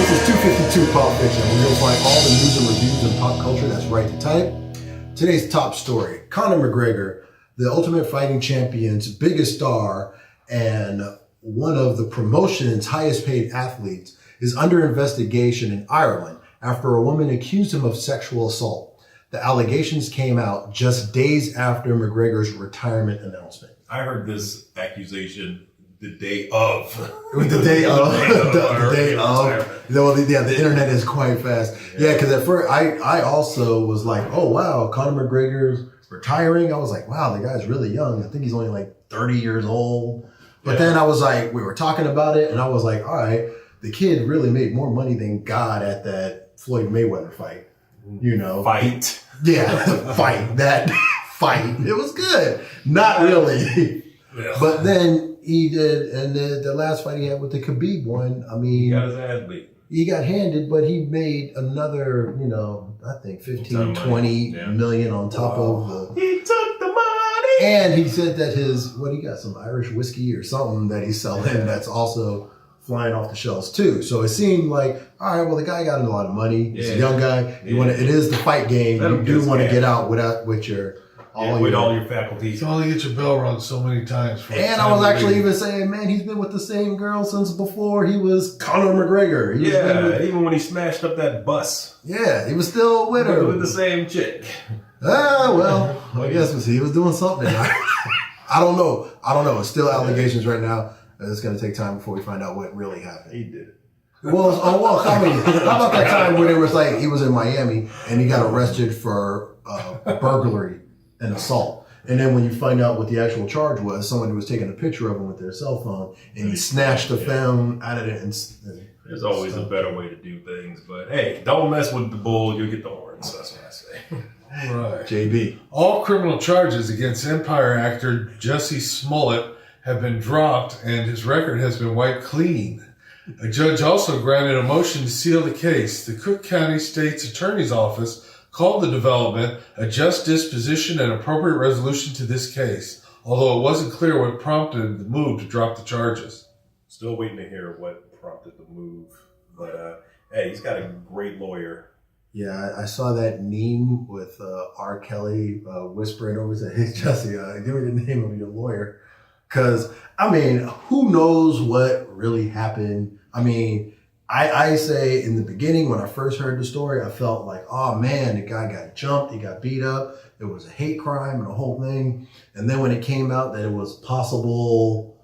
This is 252 Pop Fiction, where you'll find all the news and reviews in pop culture that's right to type. Today's top story, Conor McGregor, the Ultimate Fighting Champion's biggest star and one of the promotion's highest paid athletes, is under investigation in Ireland after a woman accused him of sexual assault. The allegations came out just days after McGregor's retirement announcement. I heard this accusation the day of. The day of. The day of. The internet is quite fast. Yeah, because at first I also was like, oh, wow, Conor McGregor's retiring. I was like, wow, the guy's really young. I think he's only like 30 years old. But then I was like, we were talking about it, and I was like, all right, the kid really made more money than God at that Floyd Mayweather fight. You know? Fight. Yeah, fight. That fight. It was good. Not really. Yeah. But then he did, and the last fight he had with the Khabib one, I mean, He got his ass beat. he got handed, but he made another, I think 15, 20 million on top of the... He took the money! And he said that he got some Irish whiskey or something that he's selling that's also flying off the shelves too. So it seemed like, all right, well, the guy got a lot of money. He's a young guy. It is the fight game. You do want to get out with your... all your faculties. You can only get your bell rung so many times. And I was actually even saying, man, he's been with the same girl since before he was Conor McGregor. Even when he smashed up that bus. Yeah, he was still with her. With the same chick. Well, I guess he was doing something. I don't know. It's still allegations right now. It's going to take time before we find out what really happened. He did it. Well, how about that time when it was like he was in Miami and he got arrested for burglary and assault. And then when you find out what the actual charge was, someone was taking a picture of him with their cell phone and he snatched the film out of it. There's always a better way to do things. But hey, don't mess with the bull, you'll get the horns. That's what I say. Right. JB. All criminal charges against Empire actor Jussie Smollett have been dropped and his record has been wiped clean. A judge also granted a motion to seal the case. The Cook County State's Attorney's Office called the development a just disposition and appropriate resolution to this case, although it wasn't clear what prompted the move to drop the charges. Still waiting to hear what prompted the move. But hey, he's got a great lawyer. Yeah, I saw that meme with R. Kelly whispering over to hey, Jussie, give me the name of your lawyer. Because, I mean, who knows what really happened? I mean, I say in the beginning, when I first heard the story, I felt like, oh man, the guy got jumped, he got beat up, it was a hate crime and the whole thing. And then when it came out that it was possible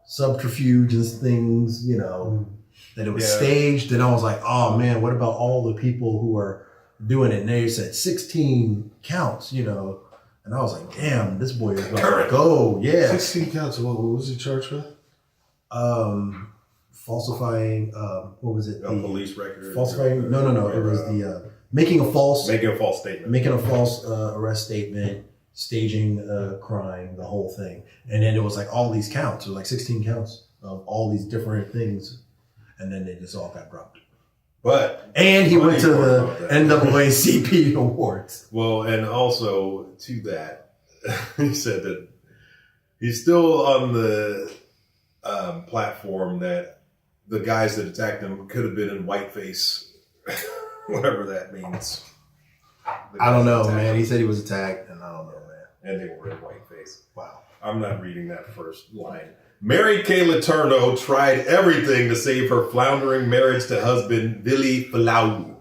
subterfuge and things, that it was staged, and I was like, oh man, what about all the people who are doing it? And they said 16 counts, and I was like, damn, this boy is about to go. Yeah. 16 counts. What was he charged with? Falsifying, what was it? A police record. Falsifying? No. It was the making a false statement. Making a false arrest statement, staging a crime, the whole thing. And then it was like all these counts. It was like 16 counts of all these different things. And then they just all got dropped. And he went to the NAACP awards. Well, and also to that, he said that he's still on the platform that the guys that attacked him could have been in whiteface, whatever that means. I don't know, man. He said he was attacked, and I don't know, man. And they were in whiteface. Wow. I'm not reading that first line. Mary Kay Letourneau tried everything to save her floundering marriage to husband Billy Falau.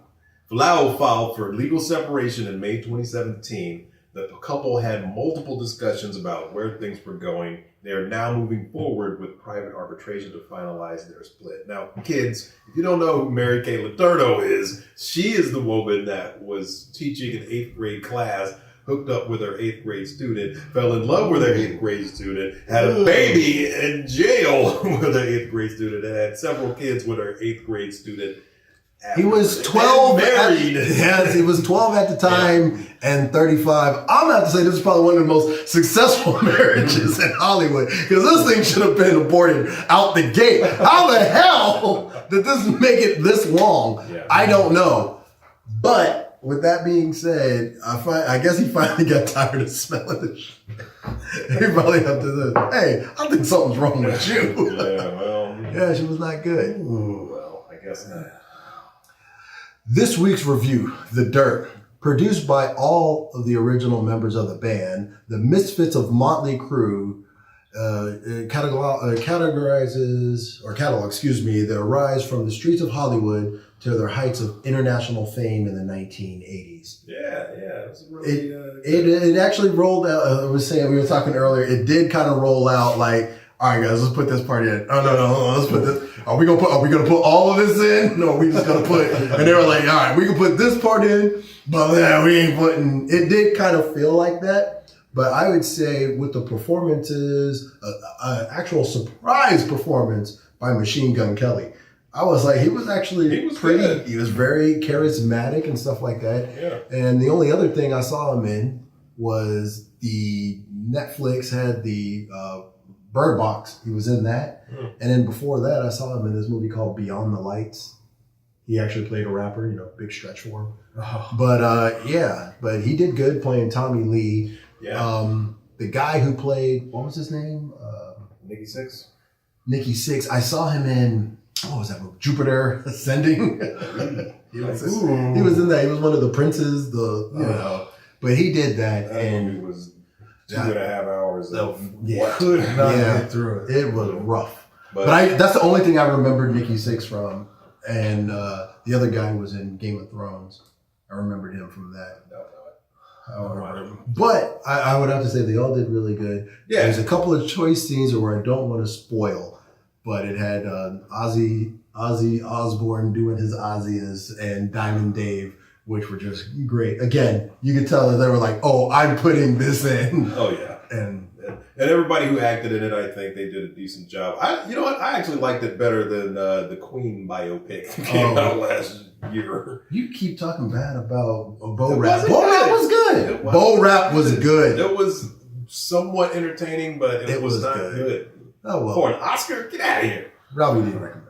Falau filed for legal separation in May 2017. The couple had multiple discussions about where things were going. They are now moving forward with private arbitration to finalize their split. Now, kids, if you don't know who Mary Kay Letourneau is, she is the woman that was teaching an 8th grade class, hooked up with her 8th grade student, fell in love with her 8th grade student, had a baby in jail with her 8th grade student, and had several kids with her 8th grade student. He was 12 married. Yes, he was 12 at the time and 35. I'm going to have to say this is probably one of the most successful marriages in Hollywood, because this thing should have been aborted out the gate. How the hell did this make it this long? Yeah. I don't know. But with that being said, I guess he finally got tired of smelling the shit. He probably have to say, hey, I think something's wrong with you. Yeah, well. Yeah, she was not good. Ooh, well, I guess not. This week's review, The Dirt, produced by all of the original members of the band, the Misfits of Motley Crue, catalogs their rise from the streets of Hollywood to their heights of international fame in the 1980s. Yeah. It was really, It actually rolled out. I was saying, we were talking earlier, it did kind of roll out like, all right, guys, let's put this part in. Oh, no, let's put this. Are we gonna put all of this in? No, we just gonna put, and they were like, all right, we can put this part in, but we ain't putting, it did kind of feel like that. But I would say with the performances, actual surprise performance by Machine Gun Kelly, I was like, he was pretty, good. He was very charismatic and stuff like that. Yeah. And the only other thing I saw him in was the Netflix had the Bird Box. He was in that. And then before that, I saw him in this movie called Beyond the Lights. He actually played a rapper, big stretch for him. But but he did good playing Tommy Lee. Yeah. The guy who played, what was his name? Nikki Sixx. Nikki Sixx. I saw him in, what was that movie? Jupiter Ascending. He was in that. He was one of the princes, but he did that. And it was 2.5 hours of Could not get through it. It was rough. But that's the only thing I remembered Nikki Sixx from. And the other guy was in Game of Thrones. I remembered him from that. But I would have to say they all did really good. Yeah. There's a couple of choice scenes where I don't want to spoil, but it had Ozzy Osbourne doing his Ozzy's and Diamond Dave, which were just great. Again, you could tell that they were like, "Oh, I'm putting this in." Oh yeah, and everybody who acted in it, I think they did a decent job. You know what? I actually liked it better than the Queen biopic that came out last year. You keep talking bad about Bo Rap. wasn't Bo good. Rap was good. Bo Rap was good. It was somewhat entertaining, but it was not good. Oh well. For an Oscar, get out of here. Robbie didn't recommend.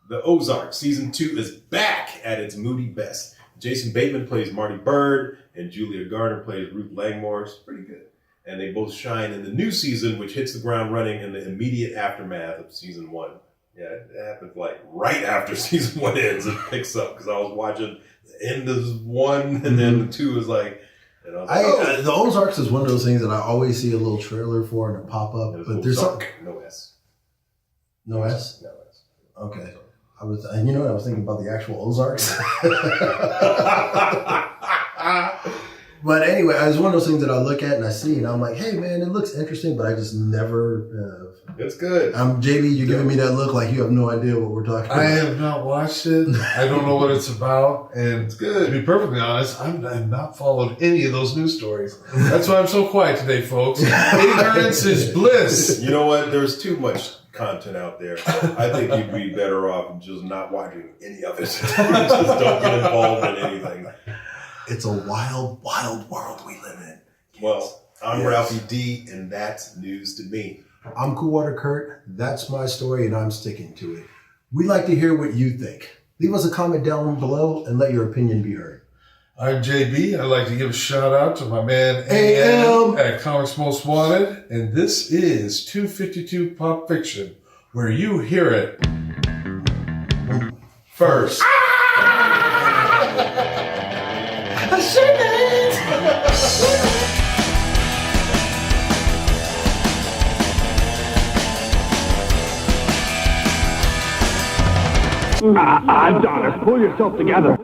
The Ozark season 2 is back at its moody best. Jason Bateman plays Marty Bird, and Julia Garner plays Ruth Langmore. It's pretty good. And they both shine in the new season, which hits the ground running in the immediate aftermath of season 1. Yeah, it happened like right after season 1 ends. It picks up because I was watching the end of 1, and then the 2 is like. And I was like, the Ozarks is one of those things that I always see a little trailer for and it pop up, but there's something. No S. No S. No S. Okay. I was thinking about the actual Ozarks. But anyway, it's one of those things that I look at and I see, and I'm like, hey, man, it looks interesting, but I just never. It's good. JB, you're giving me that look like you have no idea what we're talking about. I have not watched it. I don't know what it's about. And It's good. to be perfectly honest, I've not followed any of those news stories. That's why I'm so quiet today, folks. Ignorance is bliss. You know what? There's too much content out there. I think you'd be better off just not watching any of it. Just don't get involved in anything. It's a wild, wild world we live in. Well, I'm Ralphie D, and that's news to me. I'm Coolwater Kurt. That's my story, and I'm sticking to it. We'd like to hear what you think. Leave us a comment down below and let your opinion be heard. I'm JB. I'd like to give a shout out to my man AM at Comics Most Wanted. And this is 252 Pop Fiction, where you hear it first. Donna, pull yourself together.